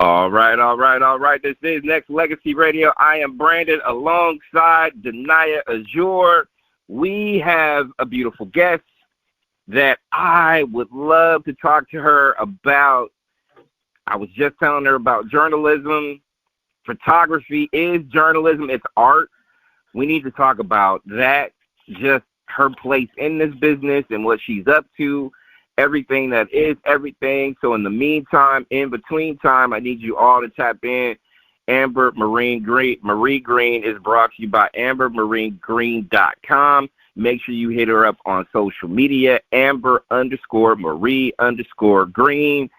All right, all right, all right. This is Nexxlegacy Radio. I am Brandon alongside Denaya Azure. We have a beautiful guest that I would love to talk to her about. I was just telling her about journalism. Photography is journalism. It's art. We need to talk about that, just her place in this business and what she's up to. Everything that is everything. So in the meantime, in between time, I need you all to tap in. Amber Marine Green. Marie Green is brought to you by AmberMarineGreen.com. Make sure you hit her up on social media, Amber_Marie_Green.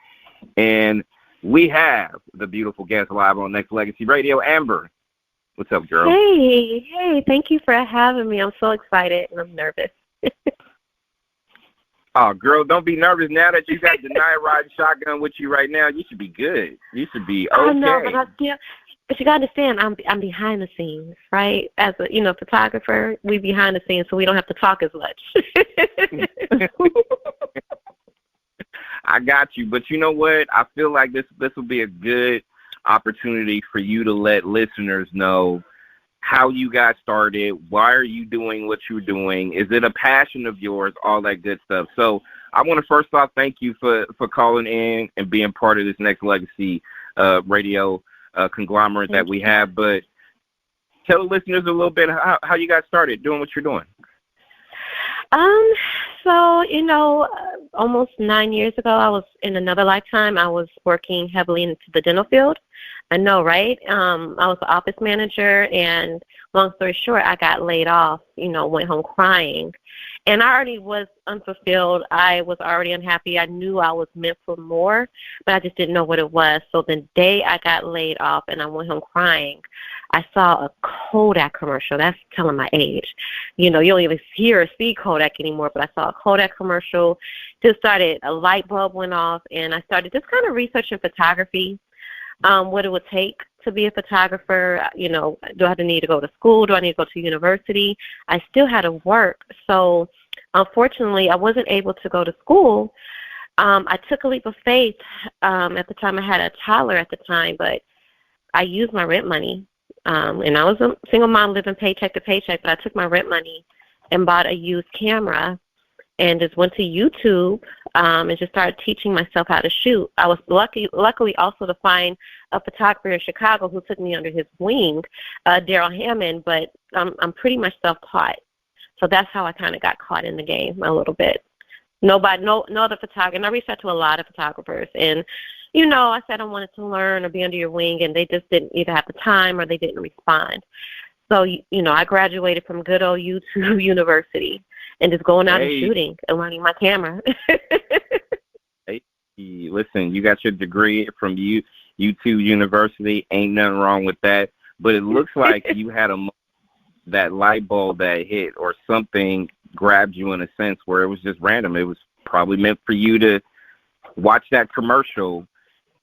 And we have the beautiful guest live on Nexxlegacy Radio. Amber, what's up, girl? Hey, thank you for having me. I'm so excited and I'm nervous. Oh, girl, don't be nervous. Now that you got Denaya riding shotgun with you right now, you should be good. You should be okay. I know, but you got to understand, I'm behind the scenes, right? As a photographer, we behind the scenes, so we don't have to talk as much. I got you, but you know what? I feel like this will be a good opportunity for you to let listeners know how you got started, why are you doing what you're doing, is it a passion of yours, all that good stuff. So I want to first off thank you for calling in and being part of this Nexxlegacy radio conglomerate that we have. But tell the listeners a little bit how you got started doing what you're doing. So, almost 9 years ago, I was in another lifetime. I was working heavily into the dental field. I know, right? I was the office manager, and long story short, I got laid off, went home crying. And I already was unfulfilled. I was already unhappy. I knew I was meant for more, but I just didn't know what it was. So the day I got laid off and I went home crying, I saw a Kodak commercial. That's telling my age. You don't even hear or see Kodak anymore, but I saw a Kodak commercial. Just started, a light bulb went off, and I started just kind of researching photography, what it would take to be a photographer. Do I need to go to school? Do I need to go to university? I still had to work. So unfortunately, I wasn't able to go to school. I took a leap of faith. At the time, I had a toddler at the time, but I used my rent money. And I was a single mom living paycheck to paycheck, but I took my rent money and bought a used camera and just went to YouTube and just started teaching myself how to shoot. I was luckily also to find a photographer in Chicago who took me under his wing, Daryl Hammond, but I'm pretty much self-taught. So that's how I kind of got caught in the game a little bit. No other photographer, and I reached out to a lot of photographers, and I said I wanted to learn or be under your wing, and they just didn't either have the time or they didn't respond. So, I graduated from good old YouTube University and just going out and shooting and learning my camera. Hey, listen, you got your degree from YouTube University. Ain't nothing wrong with that. But it looks like you had that light bulb that hit or something grabbed you in a sense where it was just random. It was probably meant for you to watch that commercial,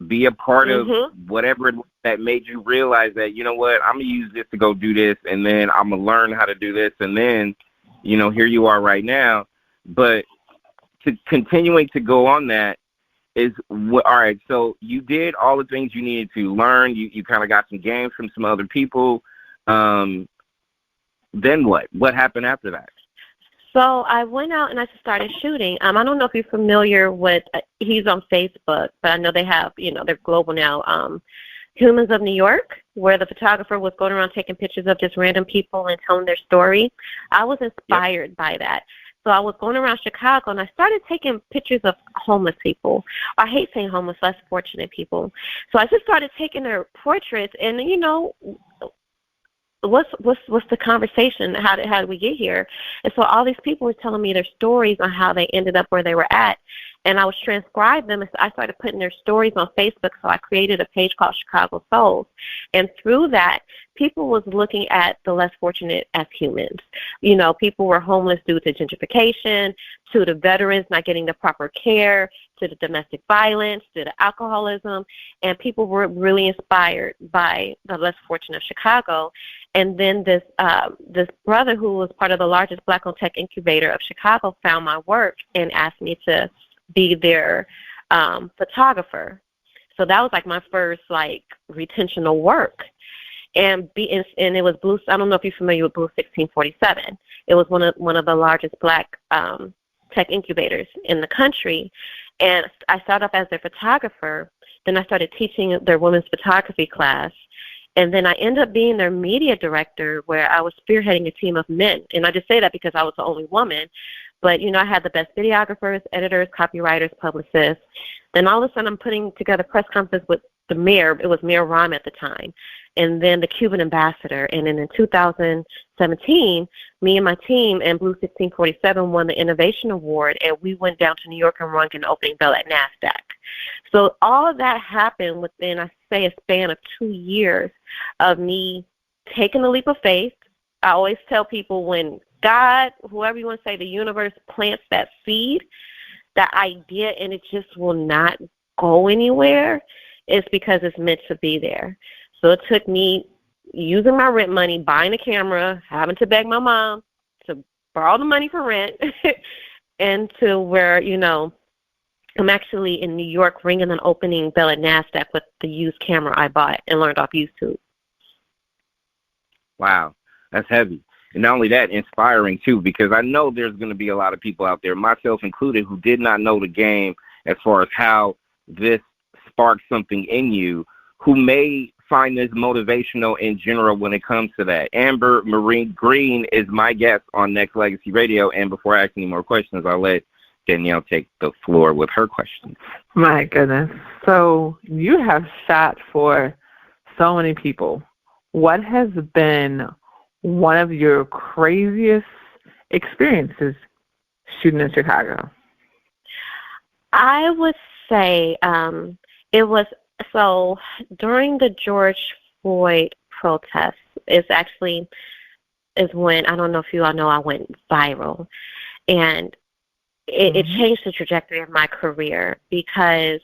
be a part of whatever that made you realize that, I'm going to use this to go do this, and then I'm going to learn how to do this, and then, here you are right now. But continuing to go on that is, all right, so you did all the things you needed to learn. You kind of got some games from some other people. Then what? What happened after that? So I went out and I just started shooting. I don't know if you're familiar with, he's on Facebook, but I know they have, they're global now, Humans of New York, where the photographer was going around taking pictures of just random people and telling their story. I was inspired by that. So I was going around Chicago, and I started taking pictures of homeless people. I hate saying homeless, less fortunate people. So I just started taking their portraits, and, what's the conversation? How did we get here? And so all these people were telling me their stories on how they ended up where they were at. And I was transcribing them, and I started putting their stories on Facebook, so I created a page called Chicago Souls. And through that, people was looking at the less fortunate as humans. People were homeless due to gentrification, to the veterans not getting the proper care, to the domestic violence, to the alcoholism, and people were really inspired by the less fortunate of Chicago. And then this brother who was part of the largest Black-owned tech incubator of Chicago found my work and asked me to be their photographer. So that was like my first like retentional work. And it was Blue. I don't know if you're familiar with Blue 1647. It was one of the largest Black tech incubators in the country. And I started off as their photographer. Then I started teaching their women's photography class. And then I ended up being their media director, where I was spearheading a team of men. And I just say that because I was the only woman. But, you know, I had the best videographers, editors, copywriters, publicists. Then all of a sudden I'm putting together press conferences with the mayor. It was Mayor Rahm at the time. And then the Cuban ambassador. And then in 2017, me and my team and Blue 1647 won the Innovation Award, and we went down to New York and rung an opening bell at NASDAQ. So all of that happened within, I say, a span of 2 years of me taking the leap of faith. I always tell people, when God, whoever you want to say, the universe plants that seed, that idea, and it just will not go anywhere, it's because it's meant to be there. So it took me using my rent money, buying a camera, having to beg my mom to borrow the money for rent, and to where, you know, I'm actually in New York ringing an opening bell at NASDAQ with the used camera I bought and learned off YouTube. Wow, that's heavy. And not only that, inspiring too, because I know there's going to be a lot of people out there, myself included, who did not know the game as far as how this sparked something in you, who may find this motivational in general when it comes to that. Amber Marie Green is my guest on Nexxlegacy Radio, and before I ask any more questions, I'll let Danielle take the floor with her questions. My goodness. So you have shot for so many people. What has been one of your craziest experiences shooting in Chicago? I would say it was, so during the George Floyd protests, is when, I don't know if you all know, I went viral. And it changed the trajectory of my career, because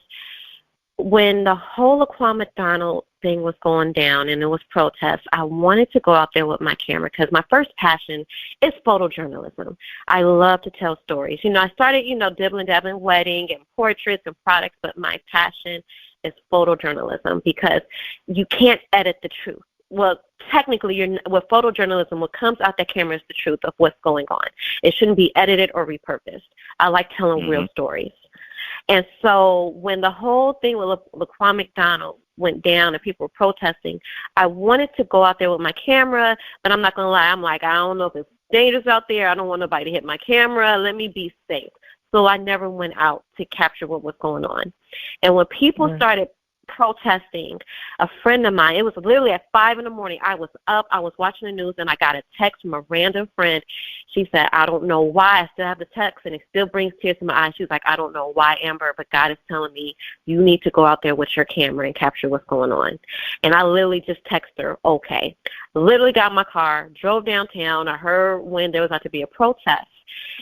when the whole Laquan McDonald thing was going down and it was protests, I wanted to go out there with my camera, because my first passion is photojournalism. I love to tell stories. You know, I started, dibbling-dabbling wedding and portraits and products, but my passion is photojournalism, because you can't edit the truth. Well, technically, with photojournalism, what comes out that camera is the truth of what's going on. It shouldn't be edited or repurposed. I like telling real stories. And so when the whole thing with Laquan McDonald went down and people were protesting, I wanted to go out there with my camera, but I'm not going to lie. I'm like, I don't know if it's dangerous out there. I don't want nobody to hit my camera. Let me be safe. So I never went out to capture what was going on. And when people started protesting, a friend of mine, it was literally at 5 in the morning, I was up, I was watching the news, and I got a text from a random friend. She said, I don't know why, I still have the text, and it still brings tears to my eyes. She was like, I don't know why, Amber, but God is telling me you need to go out there with your camera and capture what's going on. And I literally just texted her, okay. Literally got in my car, drove downtown. I heard when there was about to be a protest,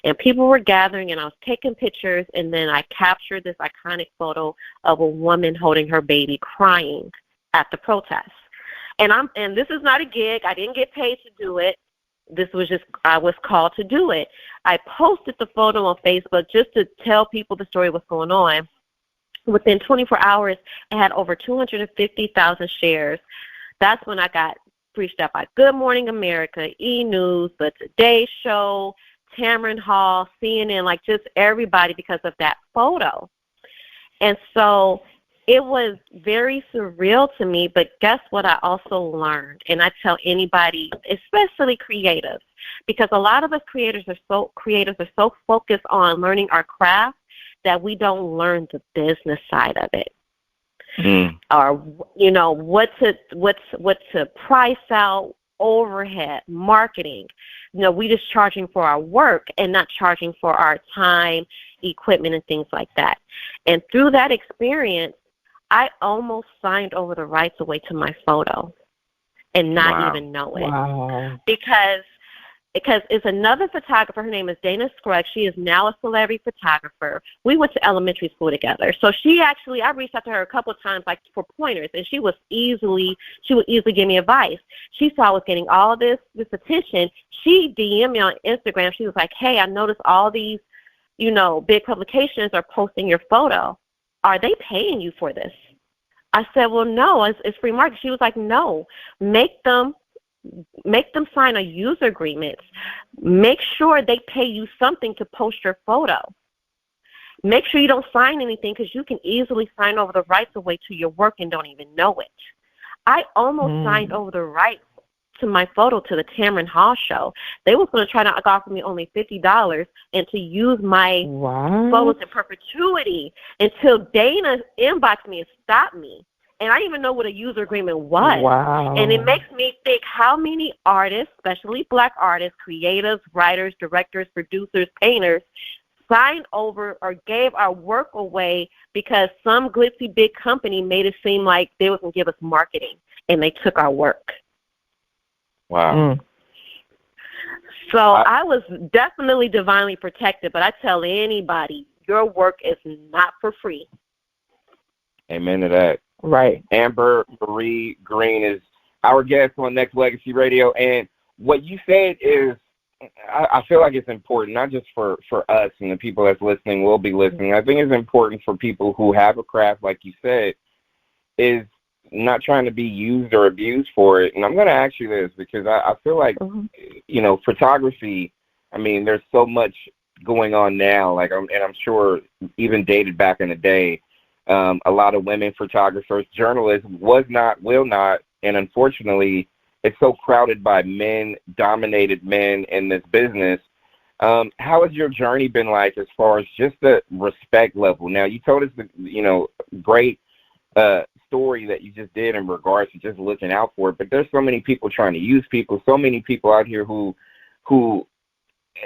and people were gathering, and I was taking pictures, and then I captured this iconic photo of a woman holding her baby crying at the protest. And this is not a gig. I didn't get paid to do it. This was just, I was called to do it. I posted the photo on Facebook just to tell people the story, what's going on. Within 24 hours, it had over 250,000 shares. That's when I got reached out by Good Morning America, E! News, The Today Show, Tamron Hall, CNN, like just everybody, because of that photo. And so it was very surreal to me, but guess what I also learned? And I tell anybody, especially creatives, because a lot of us creators are so focused on learning our craft that we don't learn the business side of it. Or, what to price out, overhead, marketing. We just charging for our work and not charging for our time, equipment, and things like that. And through that experience, I almost signed over the rights away to my photo and not even know it. Wow. Because it's another photographer. Her name is Dana Scruggs. She is now a celebrity photographer. We went to elementary school together. So I reached out to her a couple of times, like for pointers, and she would easily give me advice. She saw I was getting all this attention. She DM'd me on Instagram. She was like, hey, I noticed all these, big publications are posting your photo. Are they paying you for this? I said, well, no, it's free market. She was like, no, make them sign a user agreement. Make sure they pay you something to post your photo. Make sure you don't sign anything because you can easily sign over the rights away to your work and don't even know it. I almost signed over the rights to my photo to the Tamron Hall show. They were going to try to offer me only $50 and to use my photos in perpetuity until Dana inboxed me and stopped me. And I didn't even know what a user agreement was. Wow. And it makes me think how many artists, especially black artists, creatives, writers, directors, producers, painters, signed over or gave our work away because some glitzy big company made it seem like they was going to give us marketing, and they took our work. Wow. So I was definitely divinely protected, but I tell anybody, your work is not for free. Amen to that. Right. Amber Marie Green is our guest on Nexxlegacy Radio, and what you said is, I feel like it's important, not just for us and the people that's listening will be listening. I think it's important for people who have a craft, like you said, is not trying to be used or abused for it. And I'm going to ask you this because I feel like, you know, photography, I mean, there's so much going on now, like, and I'm sure even dated back in the day, a lot of women photographers, journalists will not, and unfortunately, it's so crowded by men, dominated men in this business. How has your journey been like as far as just the respect level? Now, you told us the, you know, great story that you just did in regards to just looking out for it, but there's so many people trying to use people, so many people out here who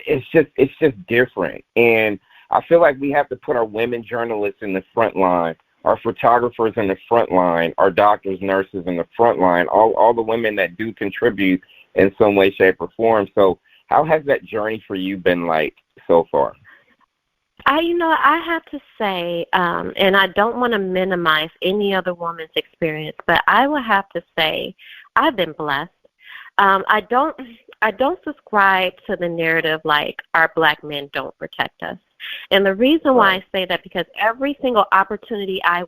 it's just different. And I feel like we have to put our women journalists in the front line, our photographers in the front line, our doctors, nurses in the front line, all the women that do contribute in some way, shape, or form. So how has that journey for you been like so far? I have to say, and I don't want to minimize any other woman's experience, but I will have to say I've been blessed. I don't subscribe to the narrative like our black men don't protect us. And the reason why I say that, because every single opportunity I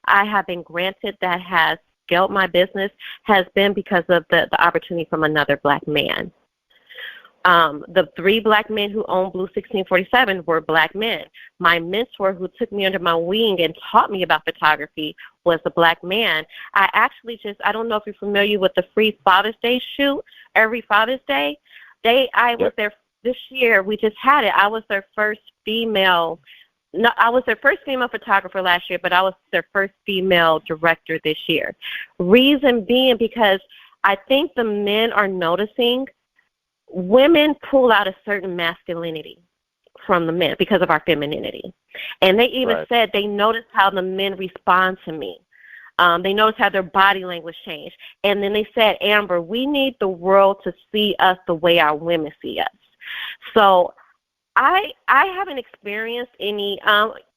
have been granted that has scaled my business has been because of the opportunity from another black man. The 3 black men who owned Blue 1647 were black men. My mentor who took me under my wing and taught me about photography was a black man. I don't know if you're familiar with the free Father's Day shoot every Father's Day. Was there this year. We just had it. I was their first female. No, I was their first female photographer last year, but I was their first female director this year. Reason being because I think the men are noticing women pull out a certain masculinity from the men because of our femininity. And they even said they noticed how the men respond to me. They noticed how their body language changed. And then they said, Amber, we need the world to see us the way our women see us. So I haven't experienced any,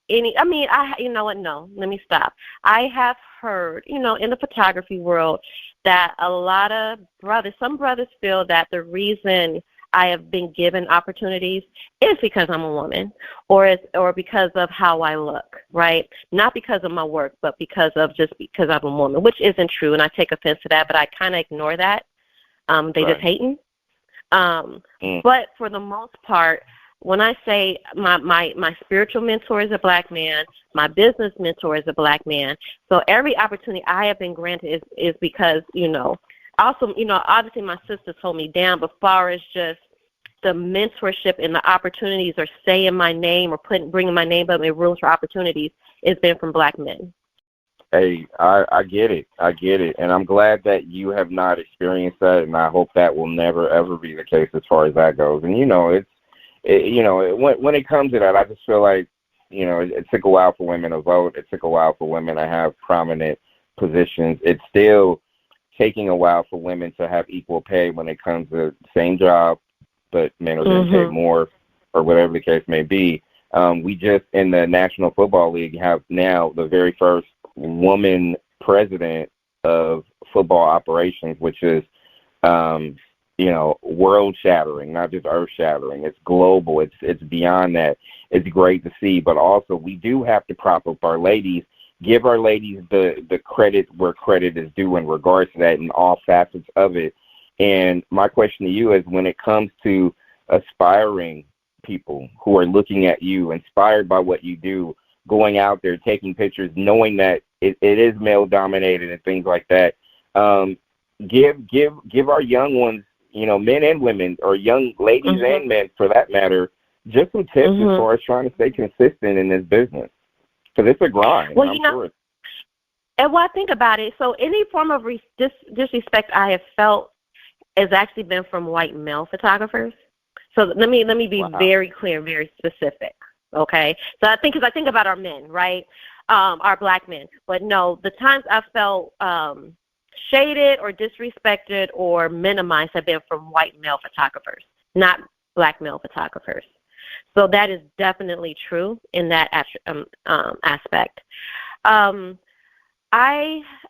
you know what, no, let me stop. I have heard, in the photography world that a lot of some brothers feel that the reason I have been given opportunities is because I'm a woman or because of how I look, right? Not because of my work, but because I'm a woman, which isn't true, and I take offense to that, but I kind of ignore that. They just hating. But for the most part, when I say my spiritual mentor is a black man, my business mentor is a black man. So every opportunity I have been granted is because, also, obviously my sisters hold me down, but far as just the mentorship and the opportunities or saying my name or bringing my name up in rooms for opportunities, it's been from black men. Hey, I get it. And I'm glad that you have not experienced that, and I hope that will never, ever be the case as far as that goes. And, when it comes to that, I just feel like, it took a while for women to vote. It took a while for women to have prominent positions. It's still taking a while for women to have equal pay when it comes to the same job, but men are getting paid more or whatever the case may be. We just, in the National Football League, have now the very first woman president of football operations, which is, world-shattering, not just earth-shattering. It's global. It's beyond that. It's great to see. But also, we do have to prop up our ladies give our ladies the credit where credit is due in regards to that in all facets of it. And my question to you is, when it comes to aspiring people who are looking at you, inspired by what you do, going out there, taking pictures, knowing that it is male dominated and things like that, give our young ones, men and women, or young ladies and men for that matter, just some tips as far as trying to stay consistent in this business. Because it's a grind. Well, I'm sure. And when I think about it, so any form of disrespect I have felt has actually been from white male photographers. So let me be very clear, very specific. Okay, so because I think about our men, right? Our black men. But no, the times I felt shaded or disrespected or minimized have been from white male photographers, not black male photographers. So that is definitely true in that aspect. I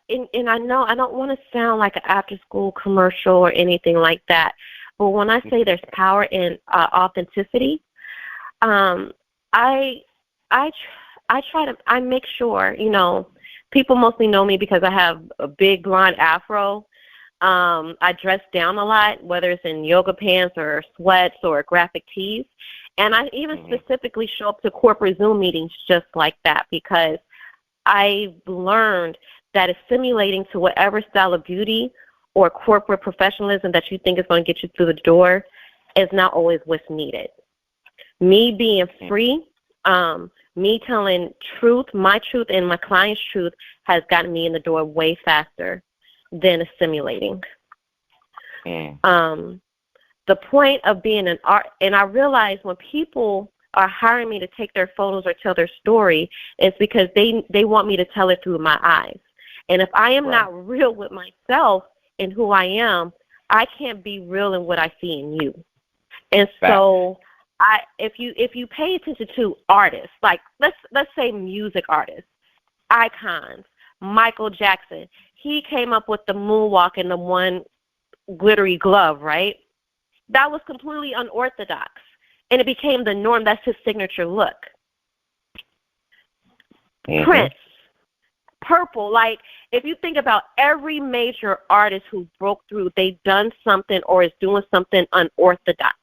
know I don't want to sound like an after-school commercial or anything like that, but when I say there's power in authenticity, I make sure, people mostly know me because I have a big blonde afro. I dress down a lot, whether it's in yoga pants or sweats or graphic tees. And I even specifically show up to corporate Zoom meetings just like that, because I've learned that assimilating to whatever style of beauty or corporate professionalism that you think is going to get you through the door is not always what's needed. Me being free, me telling truth, my truth and my client's truth has gotten me in the door way faster than assimilating. The point of being an art, and I realize when people are hiring me to take their photos or tell their story, it's because they want me to tell it through my eyes. And if I am not real with myself and who I am, I can't be real in what I see in you. And so if you pay attention to artists, like let's say music artists, icons, Michael Jackson, he came up with the moonwalk and the one glittery glove, right? That was completely unorthodox, and it became the norm. That's his signature look. Prince, purple. Like, if you think about every major artist who broke through, they've done something or is doing something unorthodox.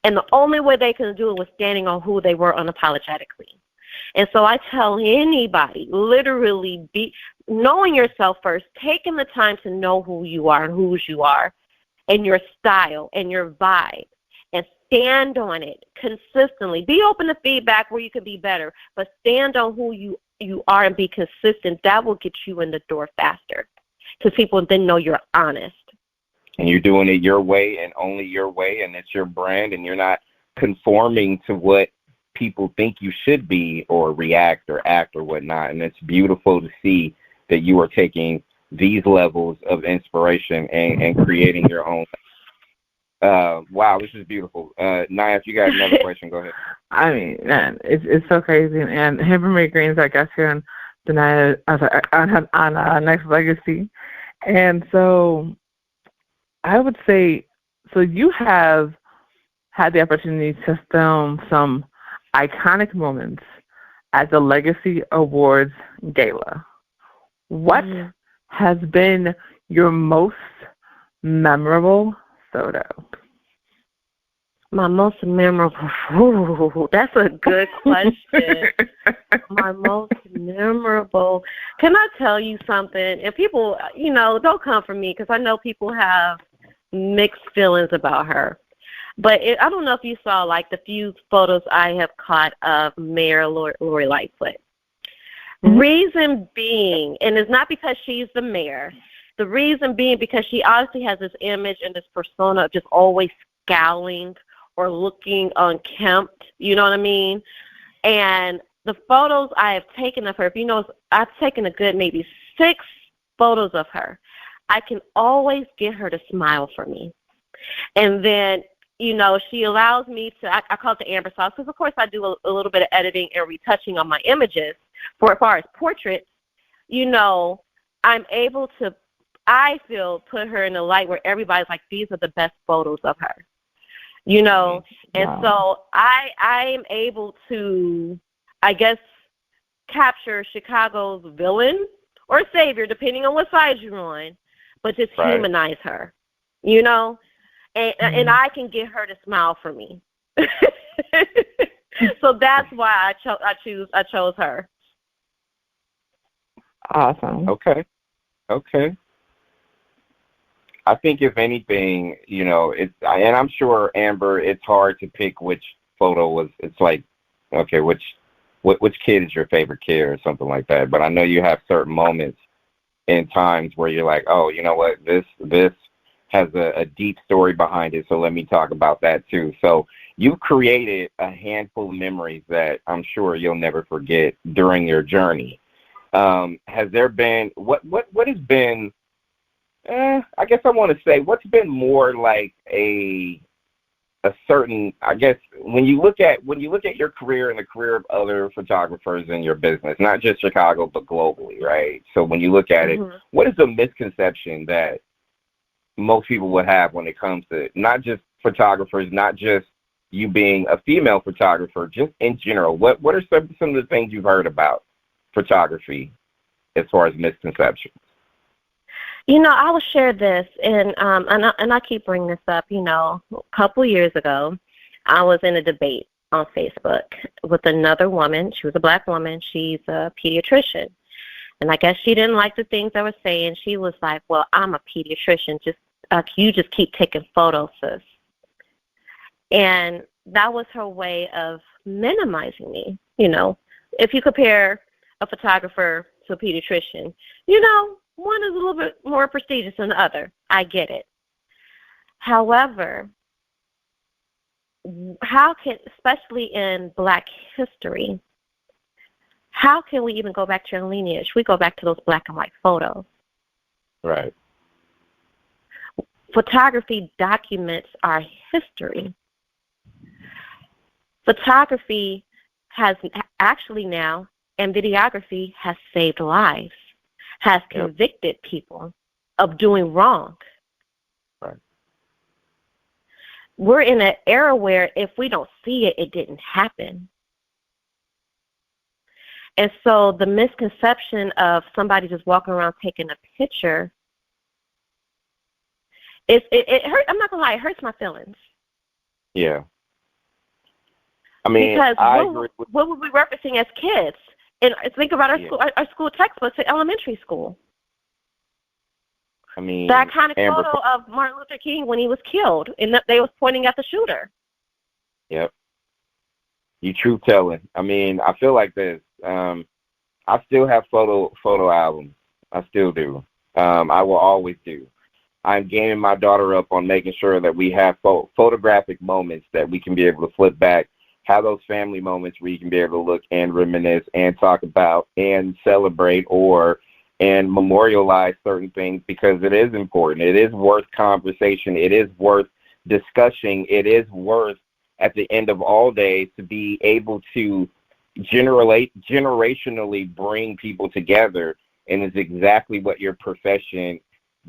And the only way they can do it was standing on who they were unapologetically. And so I tell anybody, literally be knowing yourself first, taking the time to know who you are and whose you are and your style and your vibe, and stand on it consistently. Be open to feedback where you can be better, but stand on who you are and be consistent. That will get you in the door faster, because people then know you're honest. And you're doing it your way and only your way, and it's your brand, and you're not conforming to what people think you should be or react or act or whatnot. And it's beautiful to see that you are taking these levels of inspiration and creating your own. Wow, this is beautiful. Naya, if you got another question, go ahead. I mean, man, it's so crazy. And Hamburger Greens, I guess, here on the Naya, on Nexxlegacy. And so I would say, so you have had the opportunity to film some iconic moments at the Legacy Awards Gala. What has been your most memorable photo? My most memorable, that's a good question. My most memorable, can I tell you something? And people, don't come for me, because I know people have mixed feelings about her. But I don't know if you saw, like, the few photos I have caught of Mayor Lori Lightfoot. Reason being, and it's not because she's the mayor, the reason being because she obviously has this image and this persona of just always scowling or looking unkempt, you know what I mean? And the photos I have taken of her, if you know, I've taken a good maybe 6 photos of her. I can always get her to smile for me. And then, she allows me to, I call it the amber sauce, because of course I do a little bit of editing and retouching on my images. For as far as portraits, I'm able to, I feel, put her in a light where everybody's like, these are the best photos of her, And so I am able to, I guess, capture Chicago's villain or savior, depending on what side you're on, but just humanize her, you know? And I can get her to smile for me. So that's why I chose her. Awesome. Okay. I think if anything, you know, and I'm sure, Amber, it's hard to pick which photo was. It's like, okay, which kid is your favorite kid or something like that. But I know you have certain moments and times where you're like, oh, you know what, this has a deep story behind it, so let me talk about that too. So you've created a handful of memories that I'm sure you'll never forget during your journey. Has there been what has been? I guess I want to say, what's been more like a certain, I guess, when you look at your career and the career of other photographers in your business, not just Chicago but globally, right? So when you look at it, what is the misconception that most people would have when it comes to not just photographers, not just you being a female photographer, just in general? What are some of the things you've heard about photography as far as misconceptions? You know, I will share this, and I keep bringing this up. You know, a couple years ago, I was in a debate on Facebook with another woman. She was a black woman. She's a pediatrician. And I guess she didn't like the things I was saying. She was like, well, I'm a pediatrician. You just keep taking photos, sis. And that was her way of minimizing me. You know, if you compare a photographer to a pediatrician, you know, one is a little bit more prestigious than the other. I get it. However, especially in Black history, how can we even go back to our lineage? We go back to those black and white photos. Right. Photography documents our history. Photography has actually now, and videography has saved lives, has convicted people of doing wrong. Right. We're in an era where if we don't see it, it didn't happen. And so the misconception of somebody just walking around taking a picture, it hurt. I'm not going to lie, it hurts my feelings. Yeah. I mean, because what were we referencing as kids? And think about our school textbooks at elementary school. I mean, the iconic photo of Martin Luther King when he was killed, and they was pointing at the shooter. Yep. You truth telling. I mean, I feel like this. I still have photo albums. I still do. I will always do. I'm gaming my daughter up on making sure that we have photographic moments that we can be able to flip back, have those family moments where you can be able to look and reminisce and talk about and celebrate and memorialize certain things, because it is important. It is worth conversation. It is worth discussing. It is worth, at the end of all days, to be able to generationally bring people together, and it's exactly what your profession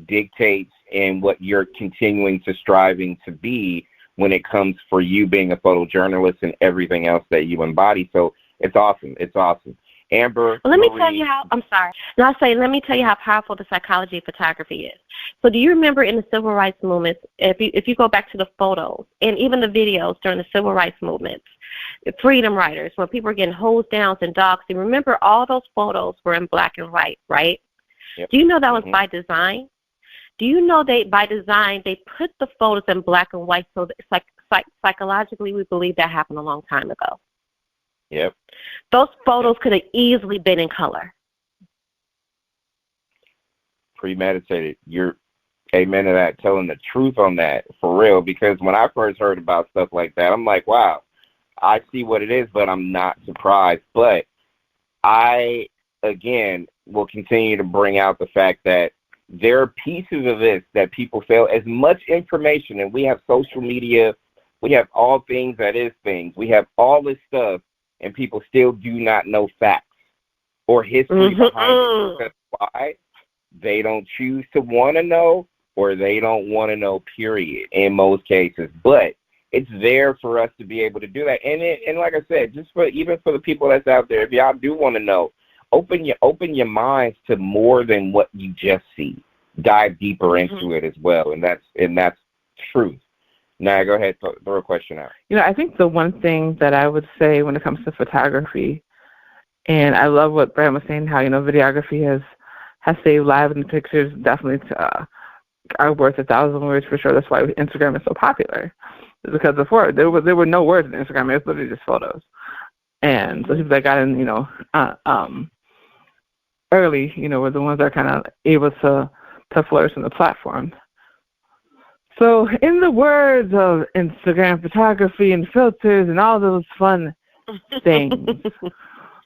dictates and what you're continuing to striving to be when it comes for you being a photojournalist and everything else that you embody. So it's awesome. It's awesome. Amber, well, let me tell you how powerful the psychology of photography is. So do you remember in the civil rights movement, if you go back to the photos and even the videos during the civil rights movements, freedom riders, when people were getting hosed down and doxxed, and remember all those photos were in black and white, right? Yep. Do you know that was by design? Do you know by design they put the photos in black and white so that it's like psychologically we believe that happened a long time ago? Yep. Those photos could have easily been in color. Premeditated. You're amen to that, telling the truth on that, for real, because when I first heard about stuff like that, I'm like, wow, I see what it is, but I'm not surprised. But I, again, will continue to bring out the fact that there are pieces of this that people fail. As much information, and we have social media, we have all things that is things, we have all this stuff, and people still do not know facts or history behind it. Because why? They don't choose to want to know, or they don't want to know, period, in most cases. But it's there for us to be able to do that. And like I said, just even for the people that's out there, if y'all do want to know, open your minds to more than what you just see. Dive deeper into it as well, and that's truth. Now, go ahead, throw a question out. I think the one thing that I would say when it comes to photography, and I love what Brad was saying, how videography has saved lives, and pictures definitely are worth 1,000 words for sure. That's why Instagram is so popular. It's because before there were no words in Instagram; it was literally just photos. And the people that got in, early, were the ones that are kind of able to flourish on the platform. So, in the words of Instagram photography and filters and all those fun things,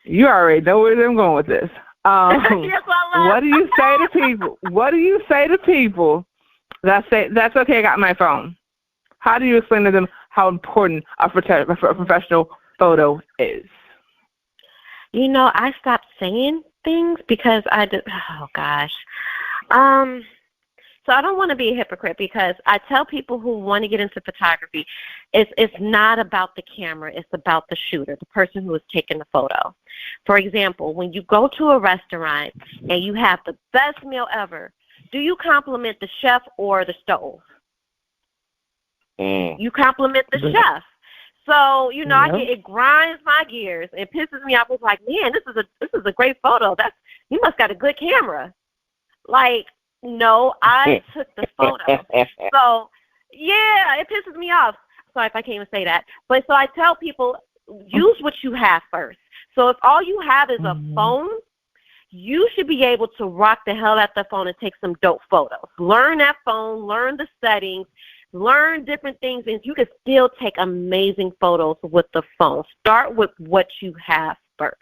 you already know where I'm going with this. What do you say to people? What do you say to people that say, that's okay, I got my phone? How do you explain to them how important a professional photo is? I stopped saying things because so I don't want to be a hypocrite, because I tell people who want to get into photography, it's not about the camera, it's about the shooter, the person who is taking the photo. For example, when you go to a restaurant and you have the best meal ever, do you compliment the chef or the stove? You compliment the chef. So, it grinds my gears. It pisses me off. It's like, man, this is a great photo. You must got a good camera. Like, no, I took the photo. So, yeah, it pisses me off. Sorry if I can't even say that. But so I tell people, use what you have first. So if all you have is a phone, you should be able to rock the hell out the phone and take some dope photos. Learn that phone, learn the settings, learn different things, and you can still take amazing photos with the phone. Start with what you have first.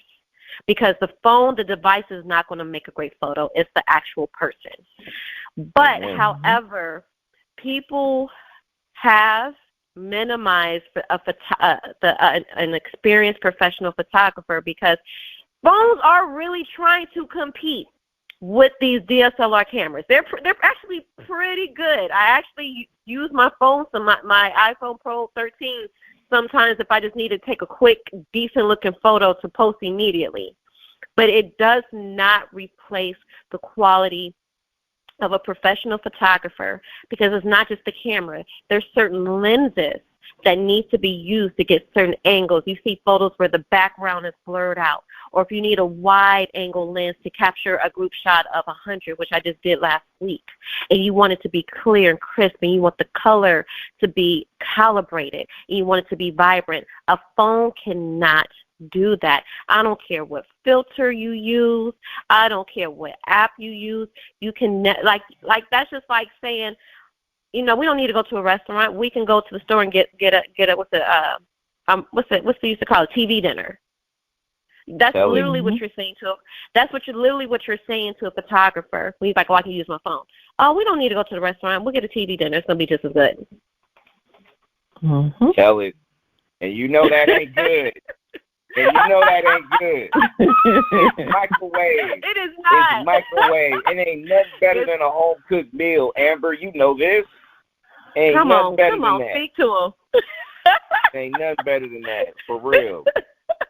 Because the phone, the device is not going to make a great photo. It's the actual person. But, however, people have minimized an experienced professional photographer, because phones are really trying to compete with these DSLR cameras. They're actually pretty good. I actually use my phone, so my iPhone Pro 13, sometimes if I just need to take a quick, decent-looking photo to post immediately. But it does not replace the quality of a professional photographer, because it's not just the camera. There's certain lenses that need to be used to get certain angles. You see photos where the background is blurred out, or if you need a wide-angle lens to capture a group shot of 100, which I just did last week, and you want it to be clear and crisp, and you want the color to be calibrated, and you want it to be vibrant. A phone cannot do that. I don't care what filter you use. I don't care what app you use. You can like that's just like saying, we don't need to go to a restaurant. We can go to the store and get a what's they used to call it, TV dinner. That's literally what you're saying to. That's what you're saying to a photographer. When he's like, I can use my phone. Oh, we don't need to go to the restaurant. We'll get a TV dinner. It's gonna be just as good. Tell it, and that ain't good. And that ain't good. It's microwave. It is not. It's microwave. It ain't nothing better than a home cooked meal. Amber, you know this. Ain't nothing better than that. Speak to him. Ain't nothing better than that, for real.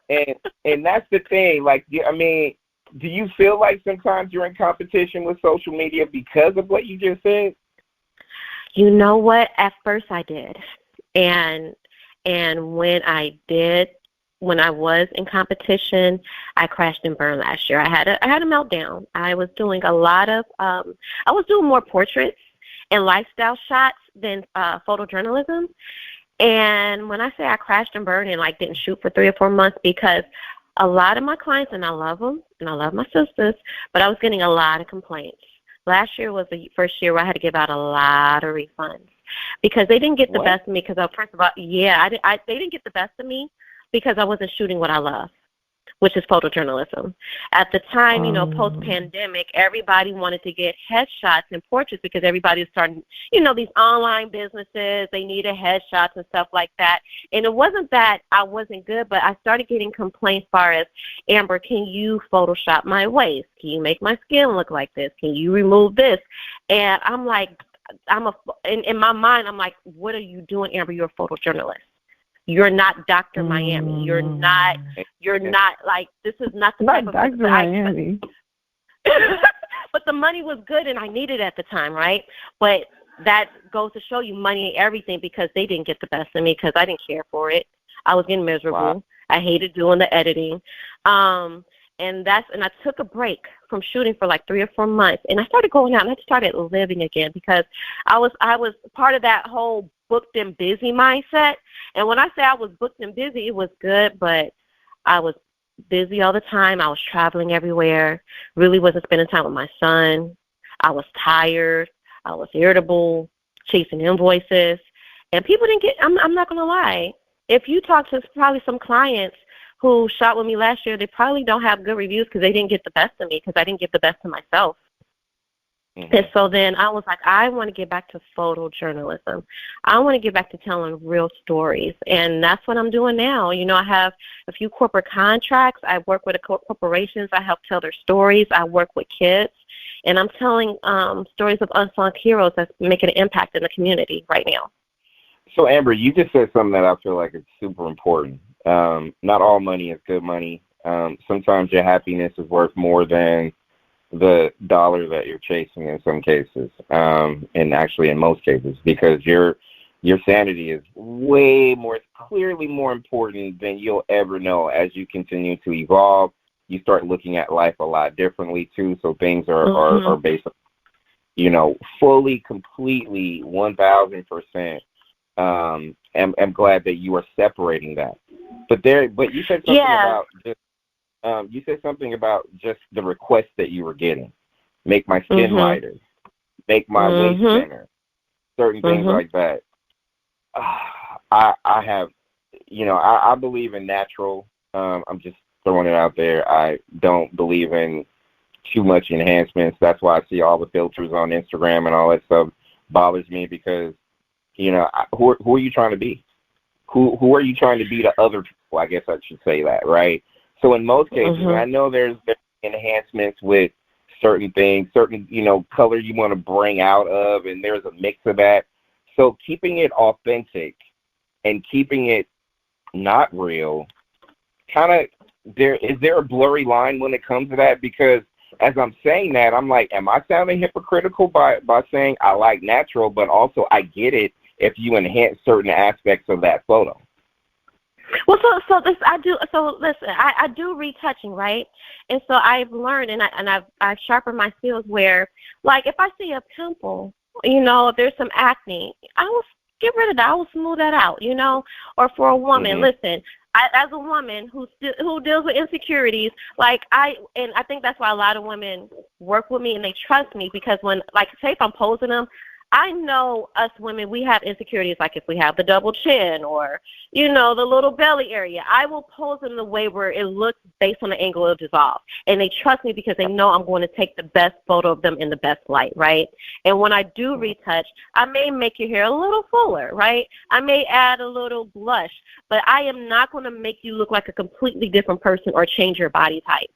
And that's the thing. Like, I mean, do you feel like sometimes you're in competition with social media because of what you just said? You know what? At first I did. And when I was in competition, I crashed and burned last year. I had a meltdown. I was doing a lot of I was doing more portraits and lifestyle shots than photojournalism. And when I say I crashed and burned and didn't shoot for 3 or 4 months, because a lot of my clients, and I love them and I love my sisters, but I was getting a lot of complaints. Last year was the first year where I had to give out a lot of refunds because they didn't get the best of me. Because first of all, they didn't get the best of me because I wasn't shooting what I love, which is photojournalism. At the time, post-pandemic, everybody wanted to get headshots and portraits because everybody was starting, these online businesses, they needed headshots and stuff like that. And it wasn't that I wasn't good, but I started getting complaints as far as, Amber, can you Photoshop my waist? Can you make my skin look like this? Can you remove this? And I'm like, in my mind, I'm like, what are you doing, Amber? You're a photojournalist. You're not Dr. Miami. You're not like, this is not the type of Dr. Miami. But the money was good, and I needed it at the time, right? But that goes to show you money ain't everything, because they didn't get the best of me because I didn't care for it. I was getting miserable. Wow. I hated doing the editing. And I took a break from shooting for like 3 or 4 months, and I started going out and I started living again, because I was part of that whole booked and busy mindset. And when I say I was booked and busy, it was good, but I was busy all the time. I was traveling everywhere, really wasn't spending time with my son. I was tired. I was irritable, chasing invoices, and people didn't get, I'm not going to lie. If you talk to probably some clients who shot with me last year, they probably don't have good reviews because they didn't get the best of me, because I didn't give the best of myself. Mm-hmm. And so then I was like, I want to get back to photojournalism. I want to get back to telling real stories, and that's what I'm doing now. You know, I have a few corporate contracts. I work with corporations. I help tell their stories. I work with kids, and I'm telling stories of unsung heroes that's making an impact in the community right now. So, Amber, you just said something that I feel like is super important. Not all money is good money. Sometimes your happiness is worth more than the dollar that you're chasing in some cases, and actually in most cases, because your sanity is clearly more important than you'll ever know. As you continue to evolve, you start looking at life a lot differently too. So things are based on, you know, fully, completely, 1,000%. I'm glad that you are separating that. But you said something about just. You said something about just the requests that you were getting. Make my skin lighter. Make my waist thinner. Certain things like that. I have, you know, I believe in natural. I'm just throwing it out there. I don't believe in too much enhancements. That's why I see all the filters on Instagram and all that stuff bothers me, because, you know, who are you trying to be? Who are you trying to be to other people? I guess I should say that, right? So in most cases, I know there's enhancements with certain things, certain, you know, color you want to bring out of, and there's a mix of that. So keeping it authentic and keeping it not real, is there a blurry line when it comes to that? Because as I'm saying that, I'm like, am I sounding hypocritical by saying I like natural, but also I get it if you enhance certain aspects of that photo? Well, so this I do. So listen, I do retouching, right? And so I've learned, and I've sharpened my skills where, like, if I see a pimple, you know, if there's some acne, I will get rid of that. I will smooth that out, you know. Or for a woman, listen, as a woman who deals with insecurities, like I think that's why a lot of women work with me and they trust me, because when, like, say if I'm posing them, I know us women, we have insecurities, like if we have the double chin or, you know, the little belly area. I will pose in the way where it looks based on the angle of dissolve. And they trust me because they know I'm going to take the best photo of them in the best light, right? And when I do retouch, I may make your hair a little fuller, right? I may add a little blush, but I am not going to make you look like a completely different person or change your body type.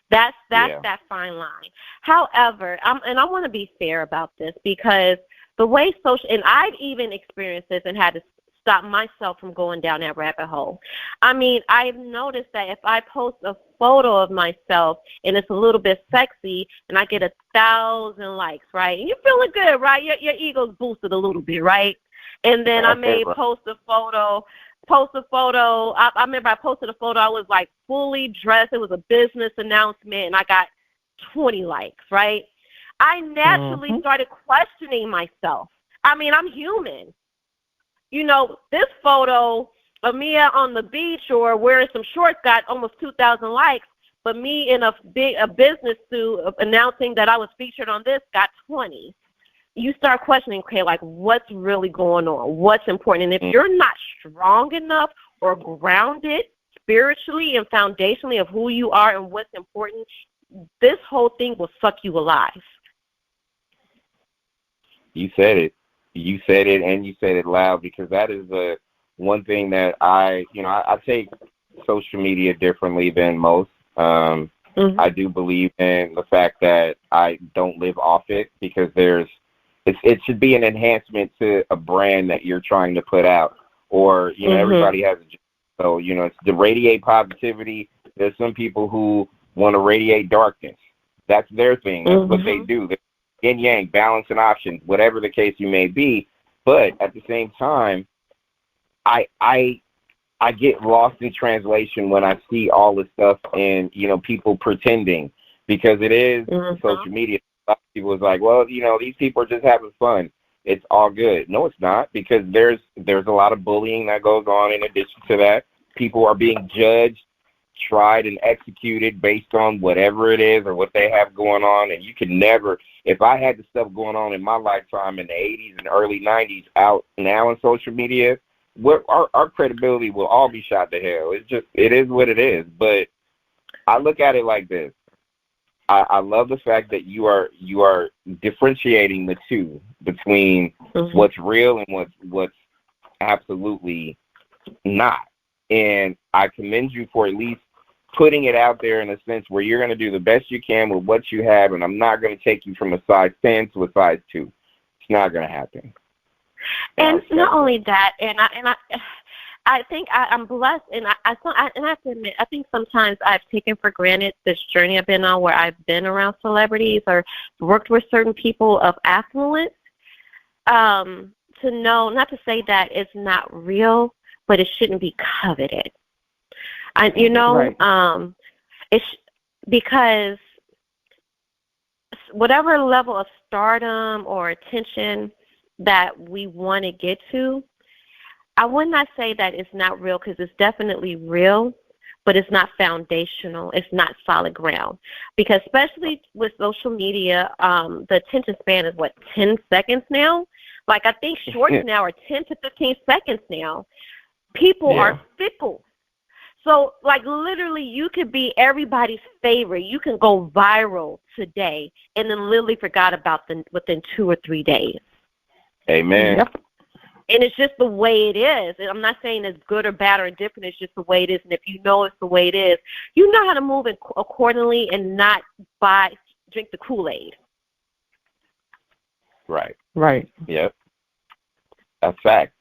That's that fine line. However, I want to be fair about this, because the way and I've even experienced this and had to stop myself from going down that rabbit hole. I mean, I've noticed that if I post a photo of myself and it's a little bit sexy and I get 1,000 likes, right? And you're feeling good, right? Your ego's boosted a little bit, right? And then I may post a photo. I remember I posted a photo. I was like fully dressed. It was a business announcement, and I got 20 likes, right? I naturally started questioning myself. I mean, I'm human. You know, this photo of me on the beach or wearing some shorts got almost 2,000 likes, but me in a business suit announcing that I was featured on this got 20. You start questioning, okay, like, what's really going on? What's important? And if you're not strong enough or grounded spiritually and foundationally of who you are and what's important, this whole thing will suck you alive. You said it. You said it, and you said it loud, because that is the one thing that I take social media differently than most. I do believe in the fact that I don't live off it, because there's it should be an enhancement to a brand that you're trying to put out. Or, you know, everybody has a, so, you know, it's to radiate positivity. There's some people who want to radiate darkness. That's their thing. That's what they do. They're yin yang, balance and options, whatever the case you may be. But at the same time, I get lost in translation when I see all this stuff and, you know, people pretending, because it is social media. A lot of people is like, well, you know, these people are just having fun. It's all good. No, it's not, because there's a lot of bullying that goes on in addition to that. People are being judged, tried, and executed based on whatever it is or what they have going on. And you can never, if I had the stuff going on in my lifetime in the 80s and early 90s out now on social media, our credibility will all be shot to hell. It is what it is. But I look at it like this. I love the fact that you are differentiating the two between what's real and what's absolutely not. And I commend you for at least putting it out there in a sense where you're going to do the best you can with what you have, and I'm not going to take you from a size 10 to a size 2. It's not going to happen. And not only that, and I think I'm blessed, and I have to admit, I think sometimes I've taken for granted this journey I've been on, where I've been around celebrities or worked with certain people of affluence, to know, not to say that it's not real, but it shouldn't be coveted. It's because whatever level of stardom or attention that we want to get to, I would not say that it's not real, because it's definitely real, but it's not foundational. It's not solid ground. Because especially with social media, the attention span is, 10 seconds now? Like, I think shorts now are 10 to 15 seconds now. People are fickle. So, like, literally, you could be everybody's favorite. You can go viral today and then literally forgot about them within 2 or 3 days. Amen. Yep. And it's just the way it is. And I'm not saying it's good or bad or indifferent. It's just the way it is. And if you know it's the way it is, you know how to move accordingly and not drink the Kool-Aid. Right. Right. Yep. That's fact.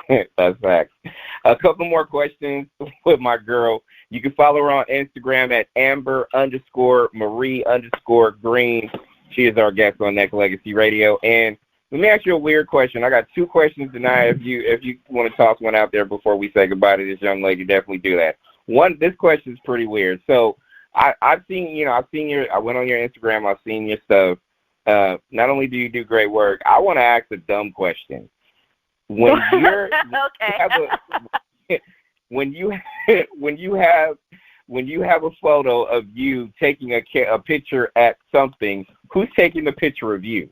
That's fact. A couple more questions with my girl. You can follow her on Instagram at Amber_Marie_Green. She is our guest on Nexxlegacy Radio. And let me ask you a weird question. I got 2 questions tonight. If you want to toss one out there before we say goodbye to this young lady, definitely do that. This question is pretty weird. So I've seen your, I went on your Instagram, I've seen your stuff. Not only do you do great work, I want to ask a dumb question. When you're when you have a photo of you taking a picture at something, who's taking the picture of you?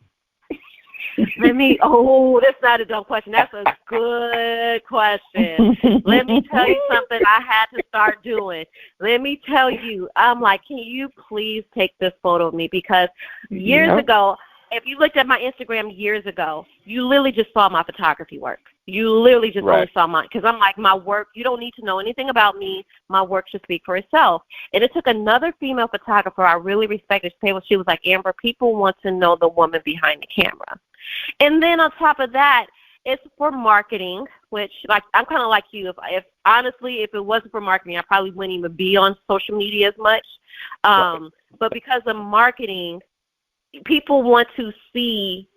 That's not a dumb question. That's a good question. Let me tell you something I had to start doing. Let me tell you, I'm like, can you please take this photo of me? Because years ago, if you looked at my Instagram years ago, you literally just saw my photography work. You literally just only saw mine. Because I'm like, my work, you don't need to know anything about me. My work should speak for itself. And it took another female photographer I really respected. She was like, Amber, people want to know the woman behind the camera. And then on top of that, it's for marketing, which, like, I'm kind of like you. If honestly, if it wasn't for marketing, I probably wouldn't even be on social media as much. But because of marketing, people want to see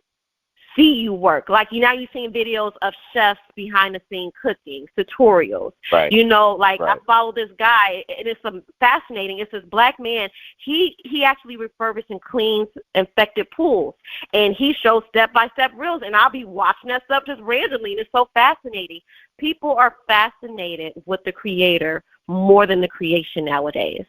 you work. Like, you've seen videos of chefs behind the scene cooking, tutorials. Right. I follow this guy, and it's fascinating. It's this black man. He actually refurbishes and cleans infected pools, and he shows step-by-step reels, and I'll be watching that stuff just randomly, and it's so fascinating. People are fascinated with the creator more than the creation nowadays.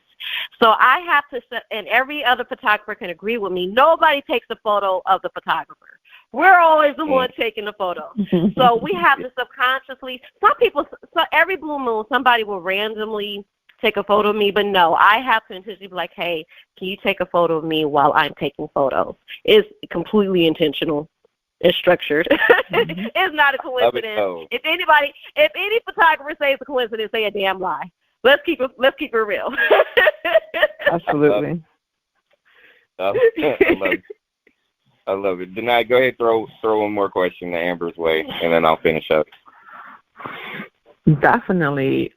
So I have to, and every other photographer can agree with me, nobody takes a photo of the photographer. We're always the one taking the photo. So we have to subconsciously, every blue moon, somebody will randomly take a photo of me, but no, I have to intentionally be like, hey, can you take a photo of me while I'm taking photos? It's completely intentional. It's structured. It's not a coincidence. If any photographer says it's a coincidence, say a damn lie. Let's keep it real. Absolutely. I love it. Denai, go ahead, throw one more question to Amber's way, and then I'll finish up. Definitely.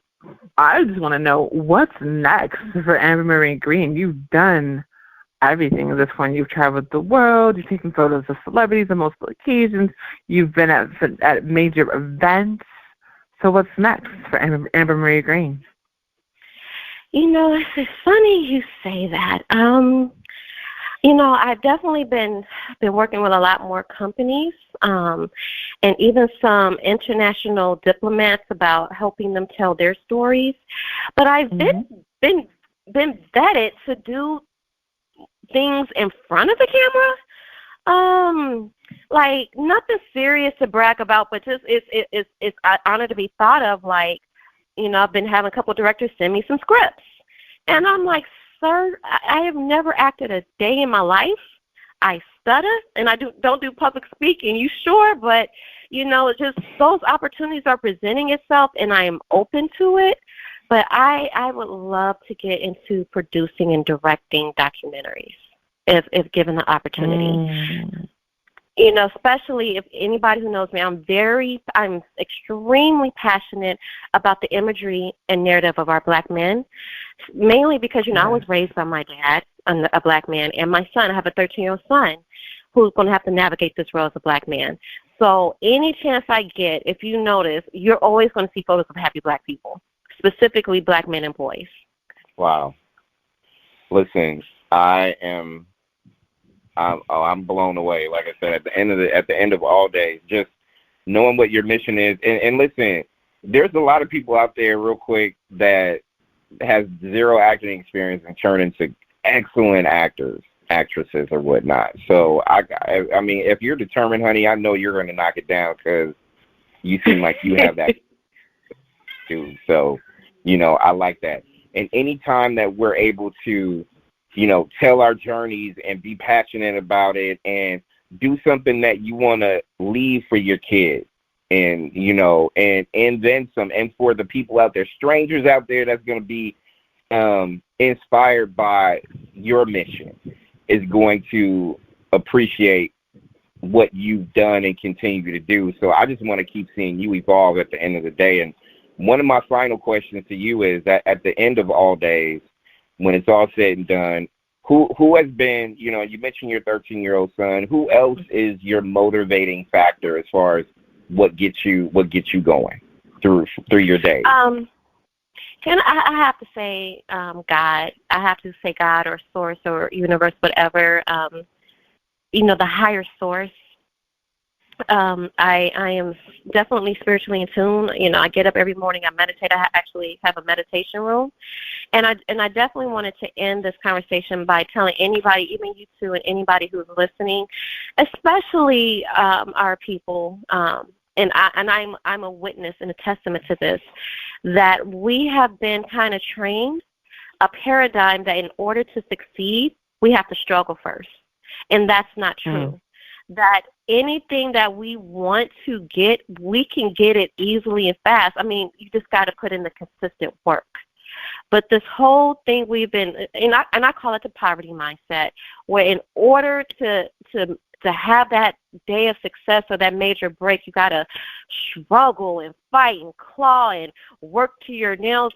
I just want to know what's next for Amber Marie Green. You've done everything at this point. You've traveled the world. You've taken photos of celebrities on multiple occasions. You've been at major events. So what's next for Amber Marie Green? You know, it's funny you say that. You know, I've definitely been working with a lot more companies, and even some international diplomats about helping them tell their stories. But I've been vetted to do things in front of the camera. Like nothing serious to brag about, but just it's an honor to be thought of. Like, you know, I've been having a couple of directors send me some scripts, and I'm like, sir, I have never acted a day in my life. I stutter, and I don't do public speaking. You sure? But, you know, just those opportunities are presenting itself, and I am open to it. But I would love to get into producing and directing documentaries if given the opportunity. You know, especially if anybody who knows me, I'm extremely passionate about the imagery and narrative of our Black men, mainly because, you know, I was raised by my dad, a Black man, and my son, I have a 13-year-old son who's going to have to navigate this role as a Black man. So any chance I get, if you notice, you're always going to see photos of happy Black people, specifically Black men and boys. Wow. Listen, I'm blown away. Like I said, at the end of all days, just knowing what your mission is. And listen, there's a lot of people out there, real quick, that has zero acting experience and turn into excellent actors, actresses, or whatnot. So I mean, if you're determined, honey, I know you're going to knock it down because you seem like you have that too. So, you know, I like that. And any time that we're able to, you know, tell our journeys and be passionate about it and do something that you want to leave for your kids and, you know, and then some. And for the people out there, strangers out there that's going to be inspired by your mission is going to appreciate what you've done and continue to do. So I just want to keep seeing you evolve at the end of the day. And one of my final questions to you is that at the end of all days, when it's all said and done, who has been, you know, you mentioned your 13-year-old son, who else is your motivating factor as far as what gets you going through your day? I have to say God. I have to say God or source or universe, whatever, you know, the higher source. I am definitely spiritually in tune. You know, I get up every morning, I meditate. I actually have a meditation room. And I definitely wanted to end this conversation by telling anybody, even you two and anybody who's listening, especially our people, and I'm a witness and a testament to this, that we have been kind of trained a paradigm that in order to succeed, we have to struggle first. And that's not true. That anything that we want to get, we can get it easily and fast. I mean, you just got to put in the consistent work. But this whole thing we've been, and I call it the poverty mindset, where in order to have that day of success or that major break, you got to struggle and fight and claw and work till your nails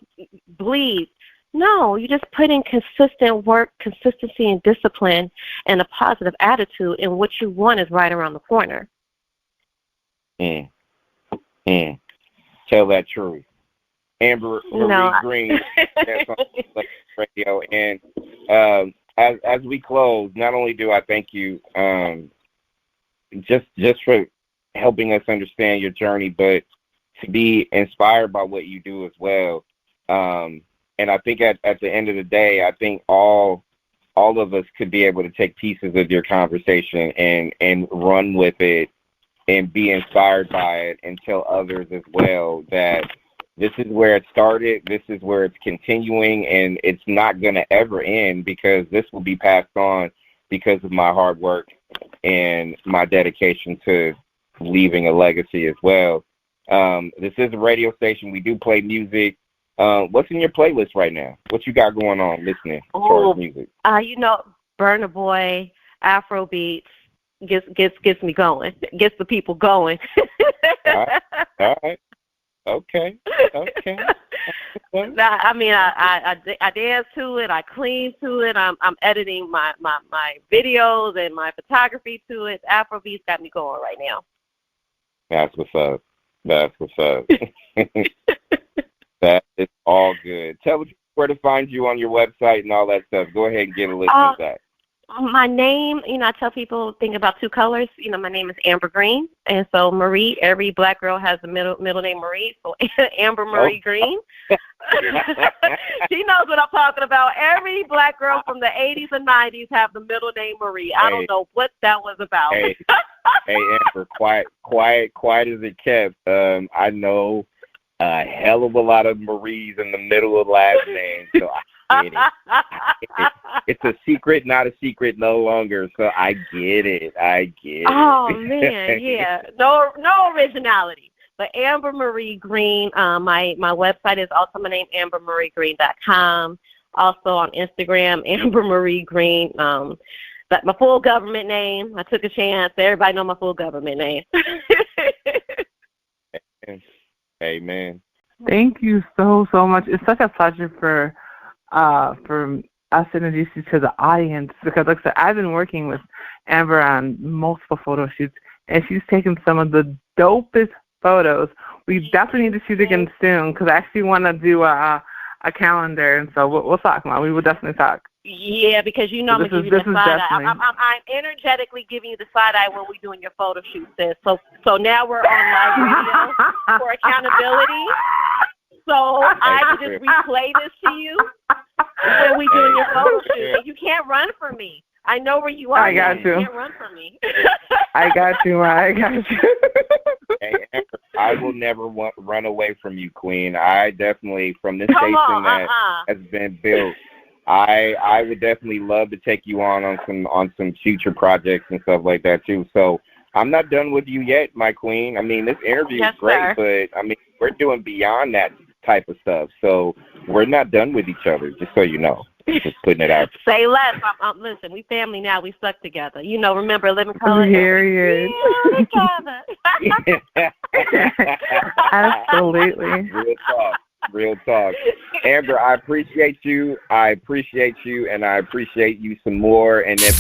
bleed. No, you just put in consistent work, consistency, and discipline, and a positive attitude, and what you want is right around the corner. Tell that truth. Amber Marie Green, that's on radio. And as we close, not only do I thank you just for helping us understand your journey, but to be inspired by what you do as well. And I think at the end of the day, I think all of us could be able to take pieces of your conversation and run with it and be inspired by it and tell others as well that this is where it started, this is where it's continuing, and it's not going to ever end because this will be passed on because of my hard work and my dedication to leaving a legacy as well. This is a radio station. We do play music. What's in your playlist right now? What you got going on listening as far as music? You know, Burna Boy, Afro beats, gets me going, gets the people going. All right. Okay. Nah, I mean, I dance to it. I clean to it. I'm editing my videos and my photography to it. Afrobeats got me going right now. That's what's up. That is all good. Tell us where to find you on your website and all that stuff. Go ahead and give a list of that. My name, I tell people, think about two colors. My name is Amber Green, and so Marie, every black girl has a middle name Marie, so Amber Marie Green. She knows what I'm talking about. Every black girl from the 80s and 90s have the middle name Marie. I don't know what that was about. Hey, Amber, quiet as it kept. I know a hell of a lot of Maries in the middle of last names, so I get it. It's a secret, not a secret no longer, so I get it. Oh, man, yeah. No originality. But Amber Marie Green, my website is also my name, ambermariegreen.com. Also on Instagram, Amber Marie Green. That's my full government name. I took a chance. Everybody know my full government name. Amen. Thank you so much. It's such a pleasure for us to introduce you to the audience because, like I said, I've been working with Amber on multiple photo shoots, and she's taken some of the dopest photos. We definitely need to shoot again soon because I actually want to do a calendar, and so we'll talk about it. We will definitely talk. Yeah, because I'm going to give you the side eye. I'm energetically giving you the side eye when we're doing your photo shoot, sis. So now we're on live radio for accountability. So I can just replay this to you when we're doing your photo shoot. You can't run from me. I know where you are. I got you. You can't run from me. I got you. Hey, I will never run away from you, Queen. I definitely, from this station that has been built, I would definitely love to take you on some future projects and stuff like that too. So I'm not done with you yet, my queen. I mean, this interview is great, but I mean, we're doing beyond that type of stuff. So we're not done with each other, just so you know. Just putting it out. Say less. Listen, we family now. We stuck together. Remember Living Color? Here he is. Together. Absolutely. Real talk. Amber, I appreciate you, and I appreciate you some more. And then